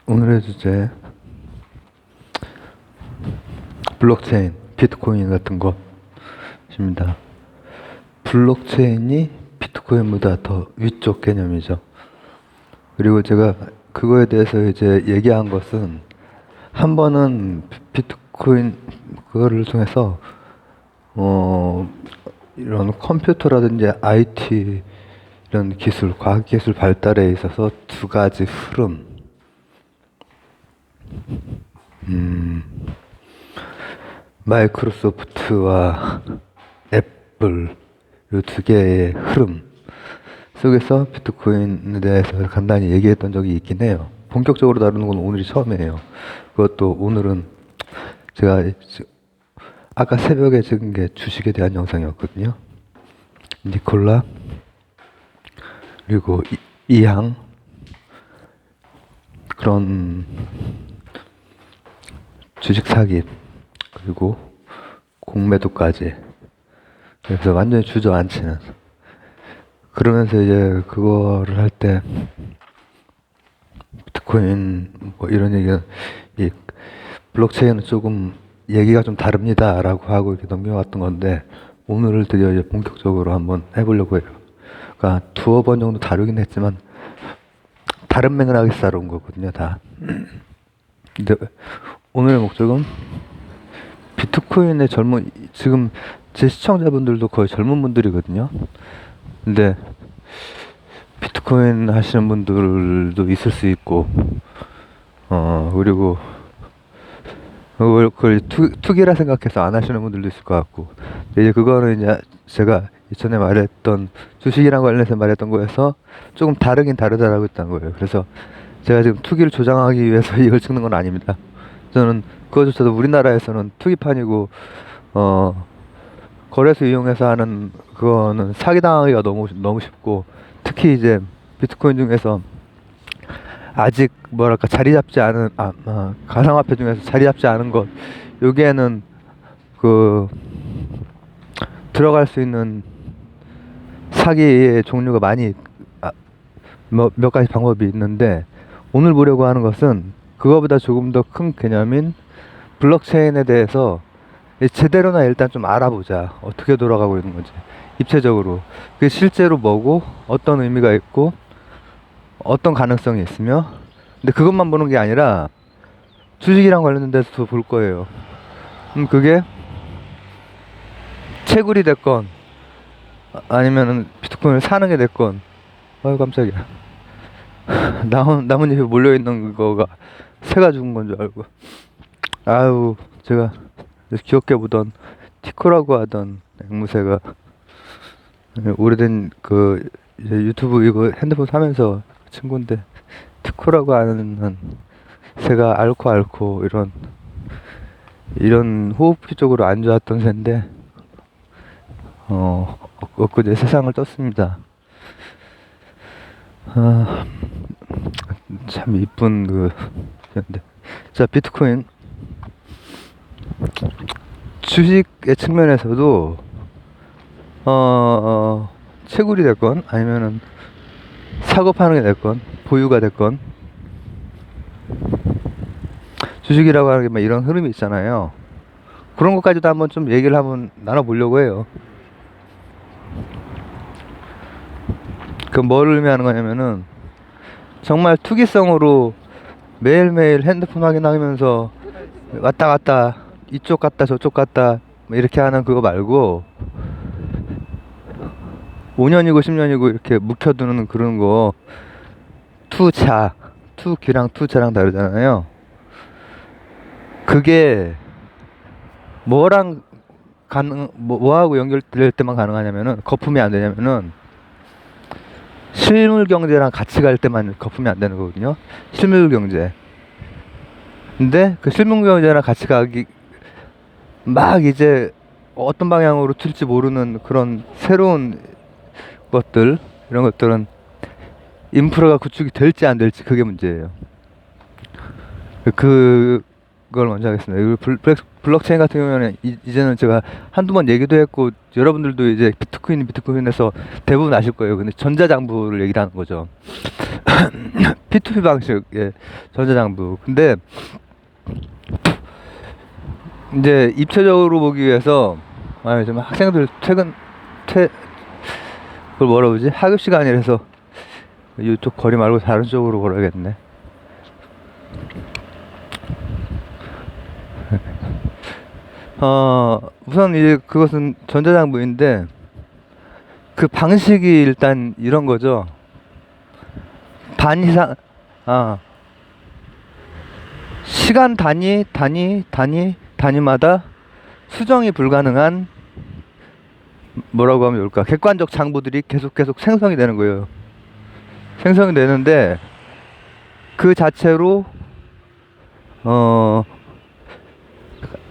오늘의 주제 블록체인, 비트코인 같은 것입니다. 블록체인이 비트코인보다 더 위쪽 개념이죠. 그리고 제가 그거에 대해서 이제 얘기한 것은 한 번은 비트코인 그거를 통해서 이런 컴퓨터라든지 IT 이런 기술, 과학기술 발달에 있어서 두 가지 흐름, 마이크로소프트와 애플 이 두 개의 흐름 속에서 비트코인에 대해서 간단히 얘기했던 적이 있긴 해요. 본격적으로 다루는 건 오늘이 처음이에요. 그것도 오늘은 제가 아까 새벽에 찍은 게 주식에 대한 영상이었거든요. 니콜라 그리고 이항 그런 주식 사기 그리고 공매도까지 그래서 완전히 주저앉히는 그러면서 이제 그거를 할 때 비트코인 뭐 이런 얘기는 이 블록체인은 조금 얘기가 좀 다릅니다 라고 하고 이렇게 넘겨왔던 건데 오늘을 드디어 이제 본격적으로 한번 해보려고 해요. 그러니까 두어 번 정도 다루긴 했지만 다른 맥락에서 다룬 거거든요 다. 근데 오늘의 목적은 비트코인의 지금 제 시청자분들도 거의 젊은 분들이거든요. 근데 비트코인 하시는 분들도 있을 수 있고, 그리고 그걸 투기라 생각해서 안 하시는 분들도 있을 것 같고, 이제 그거는 이제 제가 이전에 말했던 주식이랑 관련해서 말했던 거에서 조금 다르긴 다르다라고 했던 거예요. 그래서 제가 지금 투기를 조장하기 위해서 이걸 찍는 건 아닙니다. 저는 그거조차도 우리나라에서는 투기판이고, 거래소 이용해서 하는 그거는 사기당하기가 너무 쉽고, 특히 이제 비트코인 중에서 아직 뭐랄까 자리 잡지 않은 가상화폐 중에서 자리 잡지 않은 것 여기에는 그 들어갈 수 있는 사기의 종류가 많이 몇 가지 방법이 있는데 오늘 보려고 하는 것은 그거보다 조금 더 큰 개념인 블록체인에 대해서 제대로나 일단 좀 알아보자. 어떻게 돌아가고 있는 건지 입체적으로 그게 실제로 뭐고 어떤 의미가 있고 어떤 가능성이 있으며 근데 그것만 보는 게 아니라 주식이랑 관련된 데서도 볼 거예요. 그게 채굴이 됐건 아니면은 비트코인을 사는 게 됐건 아유 깜짝이야 나뭇잎에 몰려있는 그거가 새가 죽은 건 줄 알고 아유 제가 귀엽게 보던 티코라고 하던 앵무새가 오래된 그 이제 유튜브 이거 핸드폰 사면서 친구인데 티코라고 하는 새가 앓고 이런 호흡기 쪽으로 안 좋았던 새인데 엊그제 세상을 떴습니다. 참 이쁜 그 새인데 자 비트코인 주식의 측면에서도 채굴이 됐건 아니면은 사고 파는 게 됐건 보유가 됐건 주식이라고 하는 게 막 이런 흐름이 있잖아요. 그런 것까지도 한번 좀 얘기를 한번 나눠보려고 해요. 그 뭘 의미하는 거냐면은 정말 투기성으로 매일매일 핸드폰 확인하면서 왔다 갔다 이쪽 갔다 저쪽 갔다 이렇게 하는 그거 말고 5년이고 10년이고 이렇게 묵혀두는 그런 거 투기랑 투자랑 다르잖아요. 그게 뭐하고 연결될 때만 가능하냐면은 거품이 안 되냐면은 실물 경제랑 같이 갈 때만 거품이 안 되는 거거든요. 실물 경제. 근데 그 실물 경제랑 같이 가기 막 이제 어떤 방향으로 튈지 모르는 그런 새로운 것들 이런 것들은 인프라가 구축이 될지 안 될지 그게 문제예요. 그 걸 먼저 하겠습니다. 그리고 블록체인 같은 경우에는 이제는 제가 한두 번 얘기도 했고 여러분들도 이제 비트코인에서 대부분 아실 거예요. 근데 전자장부를 얘기를 하는 거죠. P2P 방식의 전자장부. 근데 이제 입체적으로 보기 위해서 좀 학생들 그걸 뭐라 그러지? 하급 시간이라서 이쪽 거리 말고 다른 쪽으로 걸어야겠네. 우선 이제 그것은 전자장부인데 그 방식이 일단 이런 거죠. 시간 단위마다 수정이 불가능한 뭐라고 하면 좋을까? 객관적 장부들이 계속 생성이 되는 거예요. 생성이 되는데 그 자체로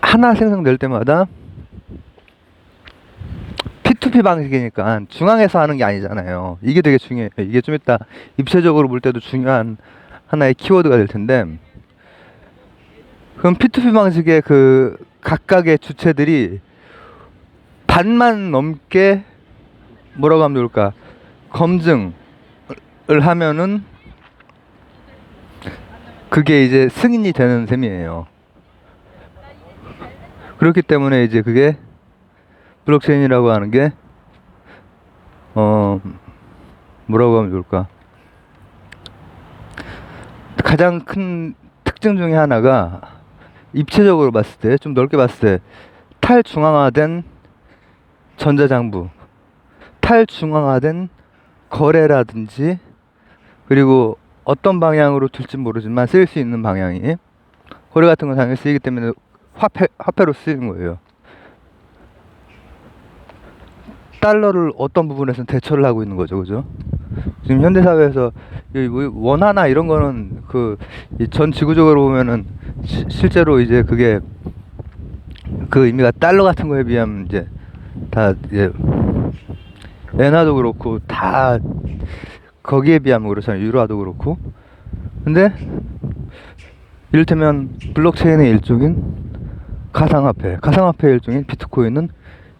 하나 생성될 때마다 P2P 방식이니까 중앙에서 하는 게 아니잖아요. 이게 되게 중요해요. 이게 좀 이따 입체적으로 볼 때도 중요한 하나의 키워드가 될 텐데, 그럼 P2P 방식의 그 각각의 주체들이 반만 넘게 뭐라고 하면 좋을까? 검증을 하면은 그게 이제 승인이 되는 셈이에요. 그렇기 때문에 이제 그게 블록체인이라고 하는 게 뭐라고 하면 좋을까? 가장 큰 특징 중에 하나가 입체적으로 봤을 때, 좀 넓게 봤을 때 탈중앙화된 전자장부, 탈중앙화된 거래라든지, 그리고 어떤 방향으로 될지 모르지만 쓰일 수 있는 방향이, 거래 같은 건 당연히 쓰이기 때문에 화폐로 쓰이는 거예요. 달러를 어떤 부분에서는 대처를 하고 있는 거죠, 그죠? 지금 현대사회에서 원화나 이런 거는 전 지구적으로 보면은 실제로 이제 그게 그 의미가 달러 같은 거에 비하면 이제 다 이제 엔화도 그렇고 다 거기에 비하면 그렇잖아요. 유로화도 그렇고. 근데 이를테면 블록체인의 일종인 가상화폐의 일종인 비트코인은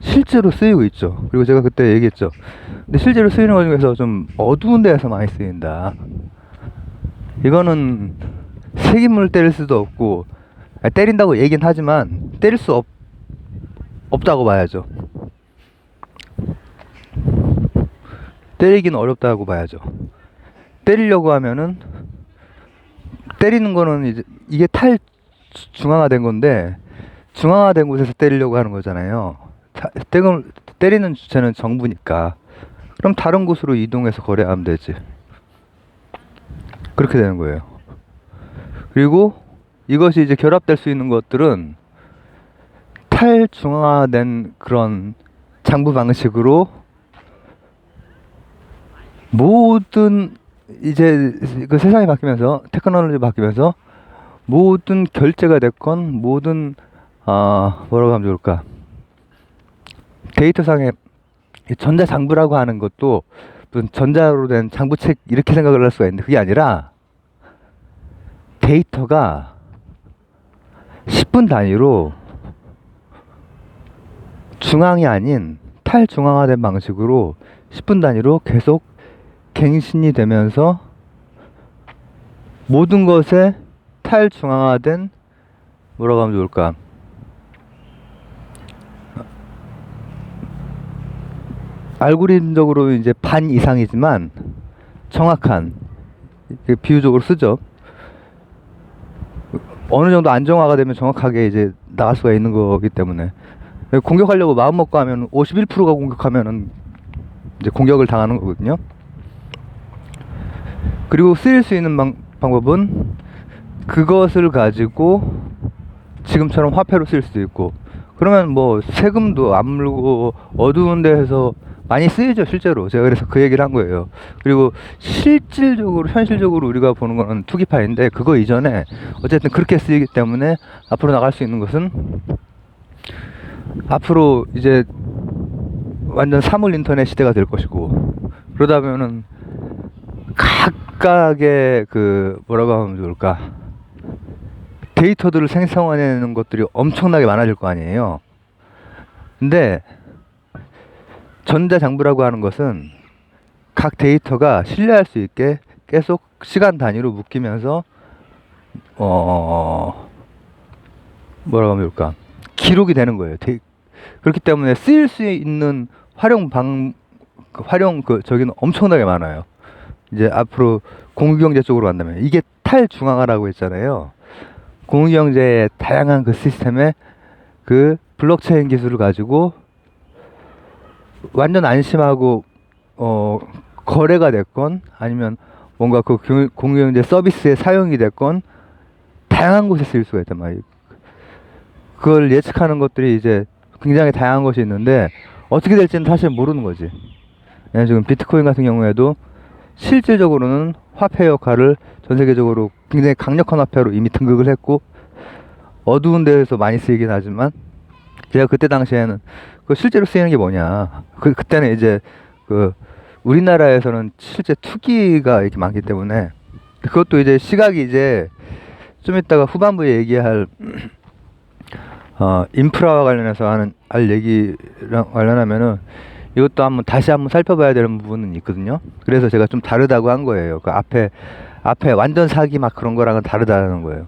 실제로 쓰이고 있죠. 그리고 제가 그때 얘기했죠. 근데 실제로 쓰이는 것 중에서 좀 어두운 데에서 많이 쓰인다. 이거는 세금을 때릴 수도 없고, 때린다고 얘기는 하지만 때릴 수 없다고 봐야죠. 때리기는 어렵다고 봐야죠. 때리려고 하면은, 때리는 거는 이제 이게 탈중앙화된 건데 중앙화된 곳에서 때리려고 하는 거잖아요. 때리는 주체는 정부니까. 그럼 다른 곳으로 이동해서 거래하면 되지. 그렇게 되는 거예요. 그리고 이것이 이제 결합될 수 있는 것들은 탈중앙화된 그런 장부 방식으로 모든 이제 그 세상이 바뀌면서, 테크놀로지 바뀌면서 모든 결제가 됐건 모든 뭐라고 하면 좋을까? 데이터상의 전자장부라고 하는 것도 무슨 전자로 된 장부책 이렇게 생각을 할 수가 있는데, 그게 아니라 데이터가 10분 단위로 중앙이 아닌 탈중앙화된 방식으로 10분 단위로 계속 갱신이 되면서 모든 것에 탈중앙화된 뭐라고 하면 좋을까? 알고리즘적으로 이제 반 이상이지만 정확한, 비유적으로 쓰죠. 어느 정도 안정화가 되면 정확하게 이제 나갈 수가 있는 거기 때문에, 공격하려고 마음 먹고 하면 51%가 공격하면은 이제 공격을 당하는 거거든요. 그리고 쓰일 수 있는 방법은 그것을 가지고 지금처럼 화폐로 쓸 수도 있고, 그러면 뭐 세금도 안 물고 어두운 데에서 많이 쓰이죠, 실제로. 제가 그래서 그 얘기를 한 거예요. 그리고 현실적으로 우리가 보는 거는 투기파인데, 그거 이전에 어쨌든 그렇게 쓰이기 때문에 앞으로 나갈 수 있는 것은, 앞으로 이제 완전 사물 인터넷 시대가 될 것이고, 그러다 보면은 각각의 뭐라고 하면 좋을까? 데이터들을 생성해내는 것들이 엄청나게 많아질 거 아니에요. 근데 전자장부라고 하는 것은 각 데이터가 신뢰할 수 있게 계속 시간 단위로 묶이면서 뭐라고 하면 좋을까? 기록이 되는 거예요. 그렇기 때문에 쓰일 수 있는 저기는 엄청나게 많아요. 이제 앞으로 공유경제 쪽으로 간다면 이게 탈중앙화라고 했잖아요. 공유경제의 다양한 그 시스템에 그 블록체인 기술을 가지고 완전 안심하고 거래가 됐건 아니면 뭔가 그 공유경제 서비스의 사용이 됐건 다양한 곳에 쓰일 수가 있단 말이에요. 그걸 예측하는 것들이 이제 굉장히 다양한 것이 있는데 어떻게 될지는 사실 모르는 거지. 지금 비트코인 같은 경우에도 실질적으로는 화폐 역할을 전 세계적으로 굉장히 강력한 화폐로 이미 등극을 했고 어두운 데에서 많이 쓰이긴 하지만 제가 그때 당시에는 그 실제로 쓰이는 게 뭐냐. 그때는 이제 우리나라에서는 실제 투기가 이렇게 많기 때문에 그것도 이제 시각이 이제 좀 이따가 후반부에 얘기할 인프라와 관련해서 할 얘기랑 관련하면은 이것도 다시 한번 살펴봐야 되는 부분은 있거든요. 그래서 제가 좀 다르다고 한 거예요. 그 앞에 완전 사기 막 그런 거랑은 다르다는 거예요.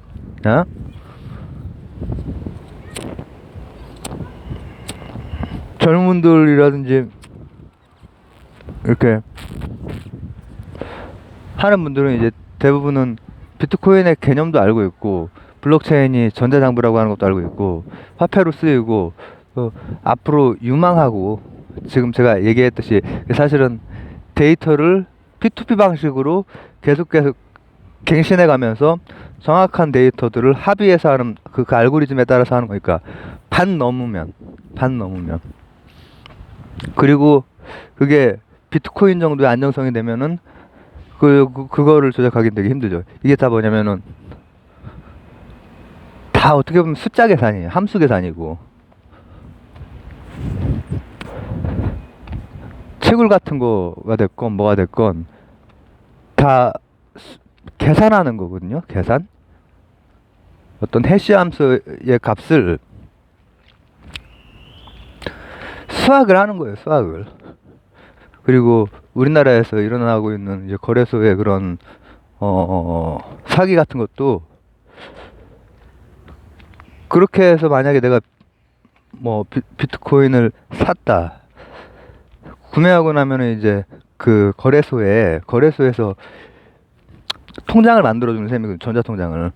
젊은 분들이라든지 이렇게 하는 분들은 이제 대부분은 비트코인의 개념도 알고 있고 블록체인이 전자장부라고 하는 것도 알고 있고 화폐로 쓰이고 앞으로 유망하고 지금 제가 얘기했듯이 사실은 데이터를 P2P 방식으로 계속 갱신해 가면서 정확한 데이터들을 합의해서 하는 그 알고리즘에 따라서 하는 거니까 반 넘으면 그리고 그게 비트코인 정도의 안정성이 되면은 그거를 조작하기 되게 힘들죠. 이게 다 뭐냐면은 다 어떻게 보면 숫자 계산이에요. 함수 계산이고 채굴 같은 거가 됐건 뭐가 됐건 다 계산하는 거거든요. 계산. 어떤 해시 함수의 값을 수학을 하는 거예요. 수학을. 그리고 우리나라에서 일어나고 있는 이제 거래소의 그런 사기 같은 것도 그렇게 해서 만약에 내가 뭐 비트코인을 샀다. 구매하고 나면은 이제 그 거래소에서 통장을 만들어주는 셈이거든요. 전자통장을.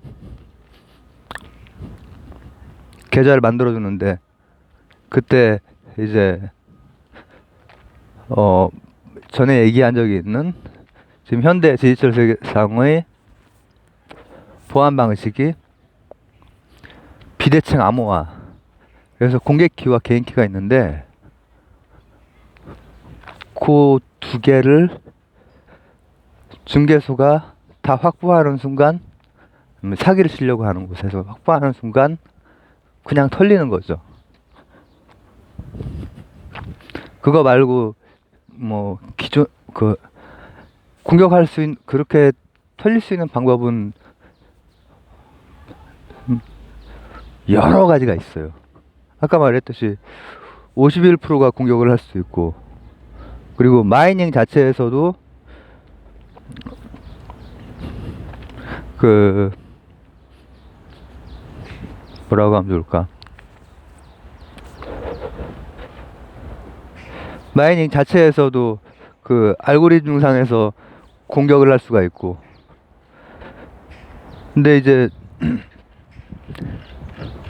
계좌를 만들어주는데 그때 이제 전에 얘기한 적이 있는 지금 현대 디지털 세계상의 보안 방식이 비대칭 암호화. 그래서 공개키와 개인키가 있는데 그 두 개를 중개소가 다 확보하는 순간 사기를 치려고 하는 곳에서 확보하는 순간 그냥 털리는 거죠. 그거 말고 뭐 기존 공격할 수 있는 그렇게 털릴 수 있는 방법은 여러 가지가 있어요. 아까 말했듯이 51%가 공격을 할 수도 있고 그리고 마이닝 자체에서도 뭐라고 하면 좋을까? 마이닝 자체에서도 그 알고리즘 상에서 공격을 할 수가 있고 근데 이제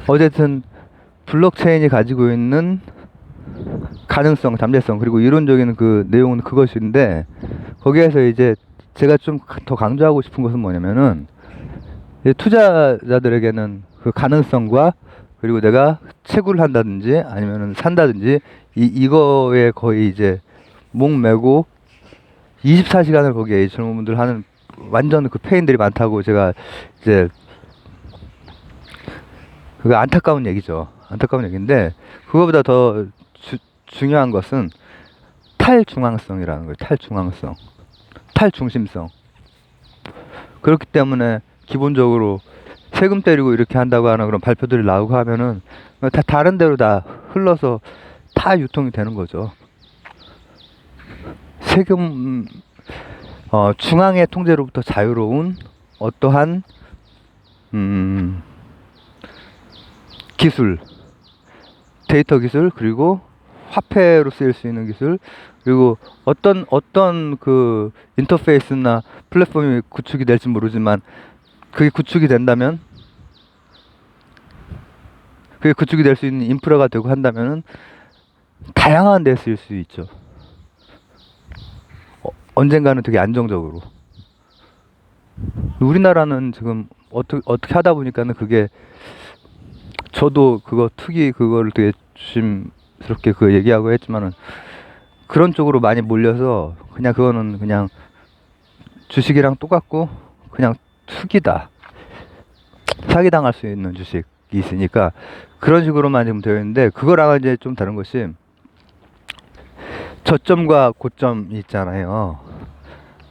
어쨌든 블록체인이 가지고 있는 가능성, 잠재성 그리고 이론적인 그 내용은 그것인데 거기에서 이제 제가 좀 더 강조하고 싶은 것은 뭐냐면은 투자자들에게는 그 가능성과 그리고 내가 채굴을 한다든지 아니면은 산다든지 이거에 거의 이제 목매고 24시간을 거기에 젊은 분들 하는 완전 그 페인들이 많다고 제가 이제 그거 안타까운 얘기죠. 안타까운 얘기인데 그거보다 더 중요한 것은 탈중앙성이라는 거예요. 탈중앙성. 탈중심성. 그렇기 때문에 기본적으로 세금 때리고 이렇게 한다고 하는 그런 발표들이 나오고 하면은 다 다른 데로 다 흘러서 다 유통이 되는 거죠. 세금 중앙의 통제로부터 자유로운 어떠한 기술, 데이터 기술, 그리고 화폐로 쓰일 수 있는 기술, 그리고 어떤 그 인터페이스나 플랫폼이 구축이 될지 모르지만 그게 구축이 된다면, 그게 구축이 될 수 있는 인프라가 되고 한다면은 다양한 데에 쓰일 수 있죠. 언젠가는 되게 안정적으로. 우리나라는 지금 어떻게 하다 보니까는 그게, 저도 그거 투기 그거를 되게 조심스럽게 그 얘기하고 했지만은 그런 쪽으로 많이 몰려서 그냥 그거는 그냥 주식이랑 똑같고 그냥 투기다, 사기당할 수 있는 주식이 있으니까 그런 식으로만 지금 되어 있는데, 그거랑은 이제 좀 다른 것이 저점과 고점이 있잖아요.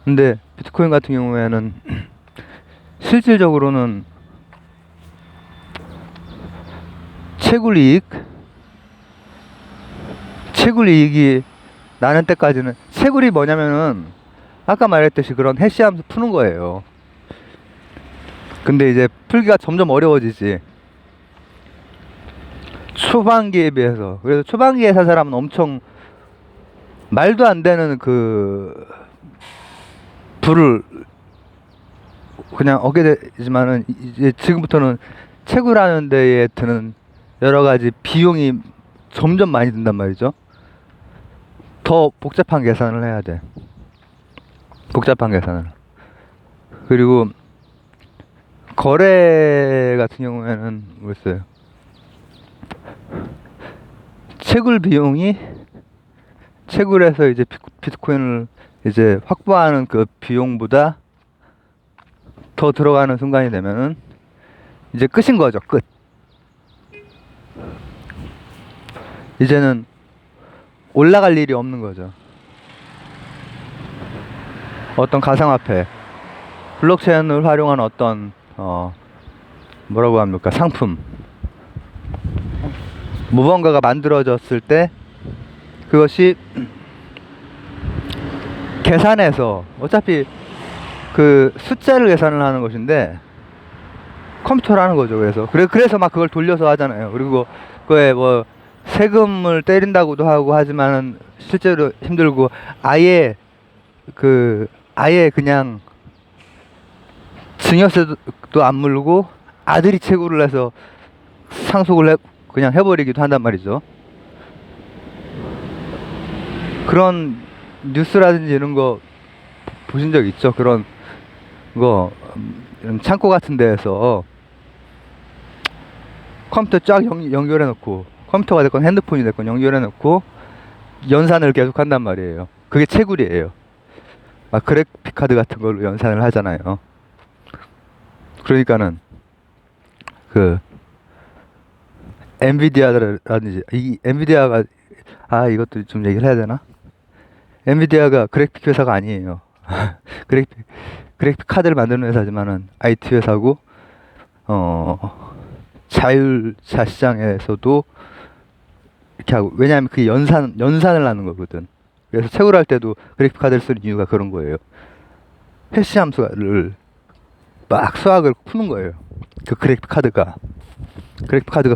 근데 비트코인 같은 경우에는 실질적으로는 채굴이익이 나는 때까지는, 채굴이 뭐냐면은 아까 말했듯이 그런 해시하면서 푸는 거예요. 근데 이제 풀기가 점점 어려워지지, 초반기에 비해서. 그래서 초반기에 산 사람은 엄청 말도 안 되는 그 부를 그냥 얻게 되지만은, 이제 지금부터는 채굴하는 데에 드는 여러 가지 비용이 점점 많이 든단 말이죠. 더 복잡한 계산을 해야 돼. 복잡한 계산을. 그리고 거래 같은 경우에는 뭐였어요? 채굴 비용이, 채굴해서 이제 비트코인을 이제 확보하는 그 비용보다 더 들어가는 순간이 되면은 이제 끝인 거죠. 끝. 이제는 올라갈 일이 없는 거죠. 어떤 가상화폐, 블록체인을 활용한 어떤 뭐라고 합니까? 상품, 무언가가 만들어졌을 때 그것이 계산해서, 어차피 그 숫자를 계산을 하는 것인데 컴퓨터로 하는 거죠. 그래서 막 그걸 돌려서 하잖아요. 그리고 그에 뭐 세금을 때린다고도 하고 하지만은 실제로 힘들고, 아예 그냥 증여세도 안 물고 아들이 채굴을 해서 상속을 그냥 해버리기도 한단 말이죠. 그런 뉴스라든지 이런 거 보신 적 있죠? 그런 거, 이런 창고 같은 데에서 컴퓨터 쫙 연결해 놓고, 컴퓨터가 됐건 핸드폰이 됐건 연결해 놓고 연산을 계속 한단 말이에요. 그게 채굴이에요. 막 그래픽 카드 같은 걸로 연산을 하잖아요. 그러니까는 그 엔비디아라든지, 이 엔비디아가, 이것도 좀 얘기를 해야 되나? 엔비디아가 그래픽 회사가 아니에요. 그래픽 카드를 만드는 회사지만은 IT 회사고, 자율차 시장에서도 이렇게 하고, 왜냐하면 그게 연산을 하는 거거든. 그래서 채굴할 때도 그래픽 카드를 쓰는 이유가 그런 거예요. 해시 함수를 막 수학을 푸는 거예요. 그 그래픽 카드가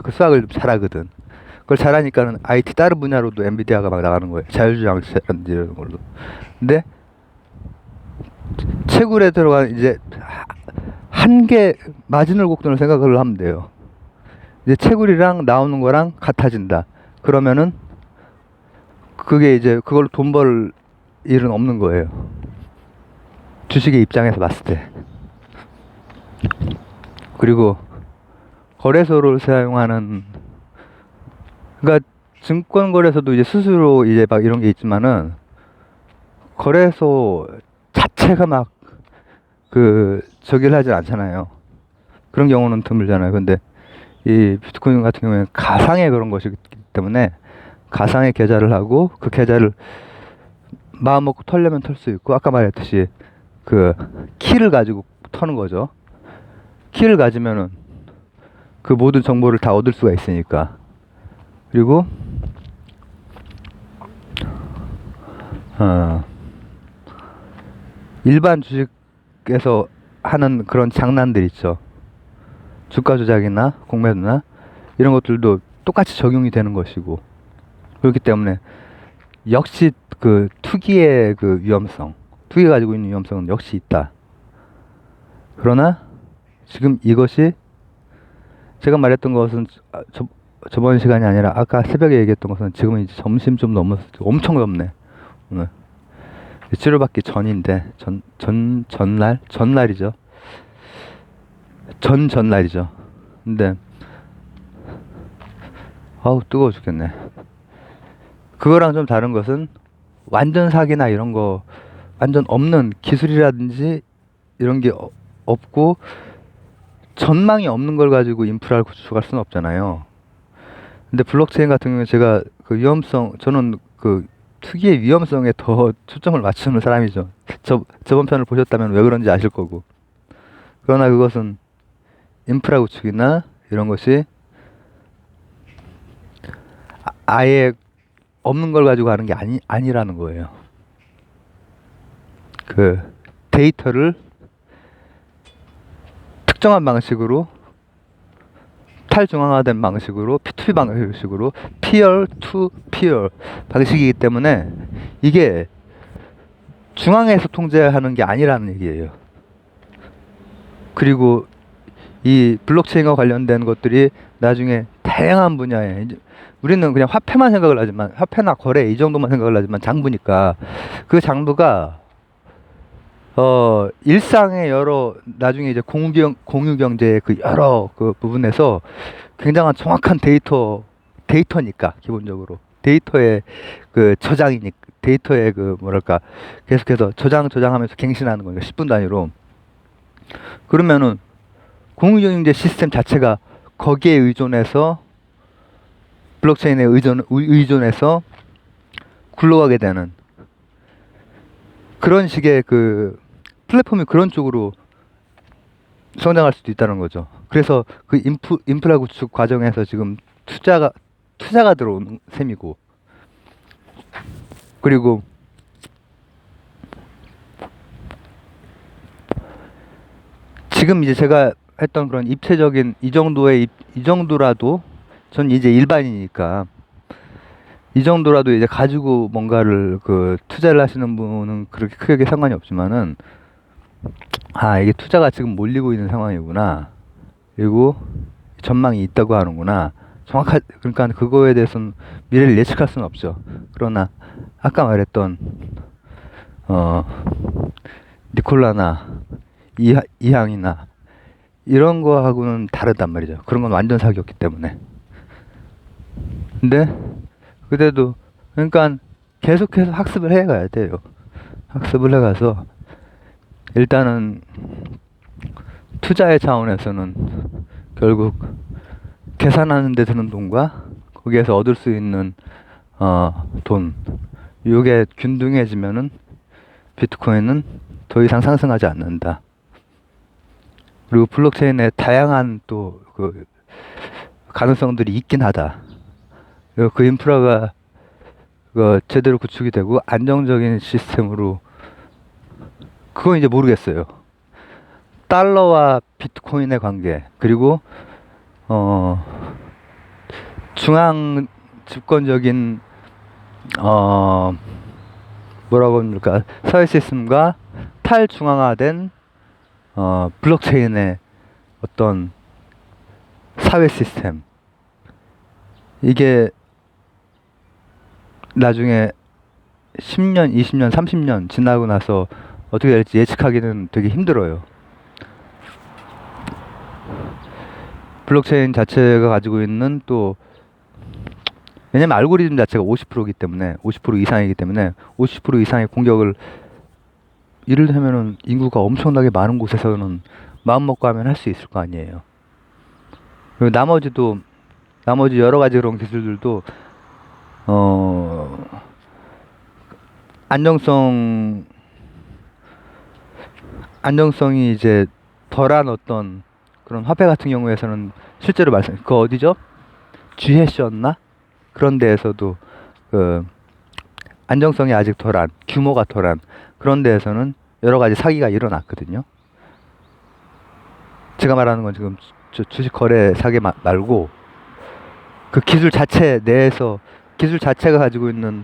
그 수학을 좀 잘하거든. 그걸 잘하니까는 IT 다른 분야로도 엔비디아가 막 나가는 거예요. 자율주행차라든지 이런 걸로. 근데 채굴에 들어간 이제 한계 마지노 곡선을 생각을 하면 돼요. 이제 채굴이랑 나오는 거랑 같아진다. 그러면은 그게 이제 그걸로 돈 벌 일은 없는 거예요. 주식의 입장에서 봤을 때. 그리고 거래소를 사용하는, 그러니까 증권거래소도 이제 스스로 이제 막 이런 게 있지만은, 거래소 자체가 막 저기를 하진 않잖아요. 그런 경우는 드물잖아요. 근데 이 비트코인 같은 경우에는 가상의 그런 것이기 때문에 가상의 계좌를 하고, 그 계좌를 마음 먹고 털려면 털 수 있고, 아까 말했듯이 그 키를 가지고 터는 거죠. 키를 가지면은 그 모든 정보를 다 얻을 수가 있으니까. 그리고 일반 주식에서 하는 그런 장난들 있죠. 주가 조작이나 공매도나 이런 것들도 똑같이 적용이 되는 것이고, 그렇기 때문에 역시 그 투기의 그 위험성, 투기가 가지고 있는 위험성은 역시 있다. 그러나 지금 이것이 제가 말했던 것은 저번 시간이 아니라 아까 새벽에 얘기했던 것은 지금은 이제 점심 좀 넘었을 때 엄청 덥네. 오늘 치료받기 전인데 전날이죠. 전날이죠. 근데 아우 뜨거워 죽겠네. 그거랑 좀 다른 것은 완전 사기나 이런 거 완전 없는 기술이라든지 이런 게 없고 전망이 없는 걸 가지고 인프라를 구축할 수는 없잖아요. 근데 블록체인 같은 경우에 제가 그 위험성, 저는 그 투기의 위험성에 더 초점을 맞추는 사람이죠. 저번 편을 보셨다면 왜 그런지 아실 거고. 그러나 그것은 인프라 구축이나 이런 것이 아예 없는 걸 가지고 하는 게 아니라는 거예요. 그 데이터를 특정한 방식으로 탈중앙화된 방식으로 P2P 방식으로 peer to peer 방식이기 때문에 이게 중앙에서 통제하는 게 아니라는 얘기예요. 그리고 이 블록체인과 관련된 것들이 나중에 다양한 분야에, 이제 우리는 그냥 화폐만 생각을 하지만, 화폐나 거래 이 정도만 생각을 하지만 장부니까 그 장부가 일상의 여러, 나중에 이제 공유 경제의 그 여러 그 부분에서 굉장한 정확한 데이터니까, 기본적으로 데이터의 그 저장이니까, 데이터의 그 뭐랄까 계속해서 저장하면서 갱신하는 거니까 10분 단위로. 그러면은 공유 경제 시스템 자체가 거기에 의존해서, 블록체인에 의존해서 굴러가게 되는 그런 식의 그 플랫폼이 그런 쪽으로 성장할 수도 있다는 거죠. 그래서 그 인프라 구축 과정에서 지금 투자가 들어오는 셈이고, 그리고 지금 이제 제가 했던 그런 입체적인 이 정도라도, 전 이제 일반이니까 이 정도라도 이제 가지고 뭔가를 그 투자를 하시는 분은 그렇게 크게 상관이 없지만은, 이게 투자가 지금 몰리고 있는 상황이구나, 그리고 전망이 있다고 하는구나, 그러니까 그거에 대해서는 미래를 예측할 수는 없죠. 그러나 아까 말했던 니콜라나 이항이나 이런 거하고는 다르단 말이죠. 그런 건 완전 사기였기 때문에. 근데 그래도 그러니까 계속해서 학습을 해가야 돼요. 학습을 해가서 일단은 투자의 차원에서는 결국 계산하는 데 드는 돈과 거기에서 얻을 수 있는 돈, 요게 균등해지면은 비트코인은 더 이상 상승하지 않는다. 그리고 블록체인에 다양한 또 그 가능성들이 있긴 하다. 그 인프라가 제대로 구축이 되고 안정적인 시스템으로, 그건 이제 모르겠어요. 달러와 비트코인의 관계, 그리고 중앙 집권적인 뭐라고 합니까, 사회 시스템과 탈중앙화된 블록체인의 어떤 사회 시스템, 이게 나중에 10년, 20년, 30년 지나고 나서 어떻게 될지 예측하기는 되게 힘들어요. 블록체인 자체가 가지고 있는 또, 왜냐면 알고리즘 자체가 50%이기 때문에, 50% 이상이기 때문에 50% 이상의 공격을, 이를테면은 인구가 엄청나게 많은 곳에서는 마음 먹고 하면 할 수 있을 거 아니에요. 그리고 나머지 여러 가지 그런 기술들도 안정성이 이제 덜한 어떤 그런 화폐 같은 경우에서는 실제로 그 어디죠? GHC였나? 그런 데에서도 그 안정성이 아직 덜한, 규모가 덜한 그런 데에서는 여러 가지 사기가 일어났거든요. 제가 말하는 건 지금 주식 거래 사기 말고 그 기술 자체 내에서 기술 자체가 가지고 있는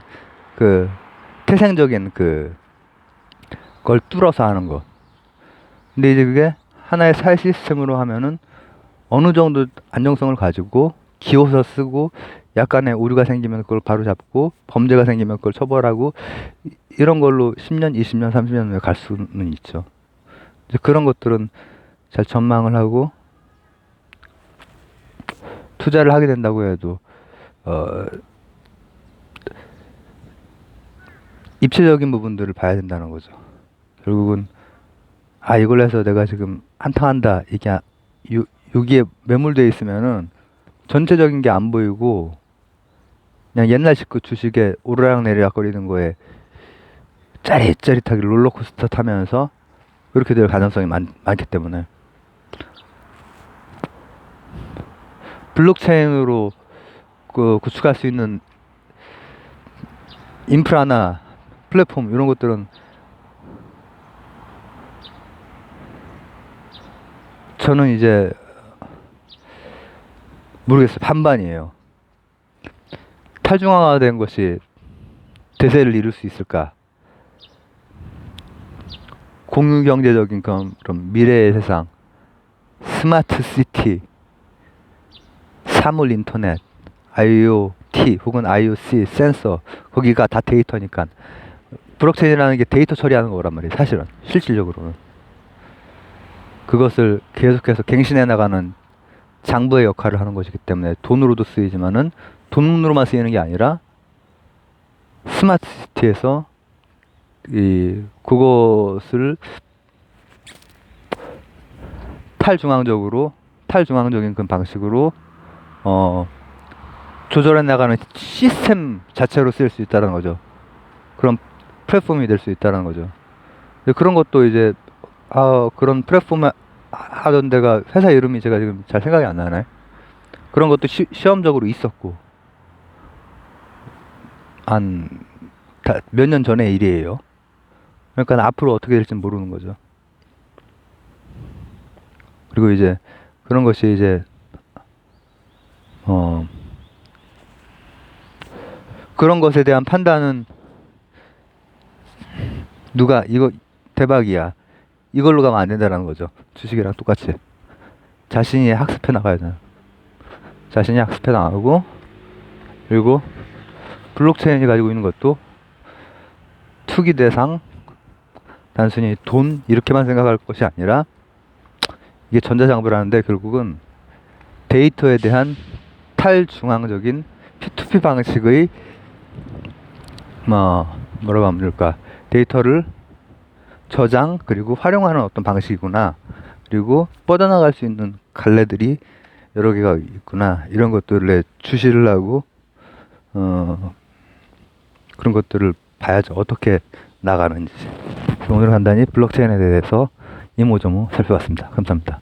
그 태생적인 그걸 뚫어서 하는 거. 근데 이제 그게 하나의 사회 시스템으로 하면은 어느 정도 안정성을 가지고 기호서 쓰고 약간의 오류가 생기면 그걸 바로 잡고 범죄가 생기면 그걸 처벌하고 이런 걸로 10년, 20년, 30년 후에 갈 수는 있죠. 이제 그런 것들은 잘 전망을 하고 투자를 하게 된다고 해도 입체적인 부분들을 봐야 된다는 거죠. 결국은 이걸 해서 내가 지금 한탕한다 이게 여기에 매몰되어 있으면은 전체적인 게 안 보이고 그냥 옛날식 그 주식에 오르락 내리락 거리는 거에 짜릿짜릿하게 롤러코스터 타면서 그렇게 될 가능성이 많기 때문에 블록체인으로 구축할 수 있는 인프라나 플랫폼 이런 것들은 저는 이제 모르겠어요. 반반이에요. 탈중앙화된 것이 대세를 이룰 수 있을까? 공유경제적인 그런 미래의 세상, 스마트 시티, 사물 인터넷, IoT 혹은 IOC 센서 거기가 다 데이터니까 블록체인이라는 게 데이터 처리하는 거란 말이에요. 사실은 실질적으로는 그것을 계속해서 갱신해 나가는 장부의 역할을 하는 것이기 때문에 돈으로도 쓰이지만은 돈으로만 쓰이는 게 아니라 스마트 시티에서 그것을 탈중앙적인 그 방식으로 조절해 나가는 시스템 자체로 쓰일 수 있다는 거죠. 그런 플랫폼이 될 수 있다는 거죠. 그런 것도 이제 그런 플랫폼 하던 데가 회사 이름이 제가 지금 잘 생각이 안 나네. 그런 것도 시험적으로 있었고 한 몇 년 전의 일이에요. 그러니까 앞으로 어떻게 될지 모르는 거죠. 그리고 이제 그런 것이 이제 그런 것에 대한 판단은 누가 이거 대박이야 이걸로 가면 안 된다는 거죠. 주식이랑 똑같이 자신이 학습해 나가야 돼요. 자신이 학습해 나가고 그리고 블록체인이 가지고 있는 것도 투기 대상 단순히 돈 이렇게만 생각할 것이 아니라 이게 전자장부라는데 결국은 데이터에 대한 탈중앙적인 P2P 방식의 뭐라고 하면 될까 데이터를 저장 그리고 활용하는 어떤 방식이구나. 그리고 뻗어나갈 수 있는 갈래들이 여러 개가 있구나. 이런 것들을 주시를 하고 그런 것들을 봐야죠. 어떻게 나가는지. 오늘 간단히 블록체인에 대해서 이모저모 살펴봤습니다. 감사합니다.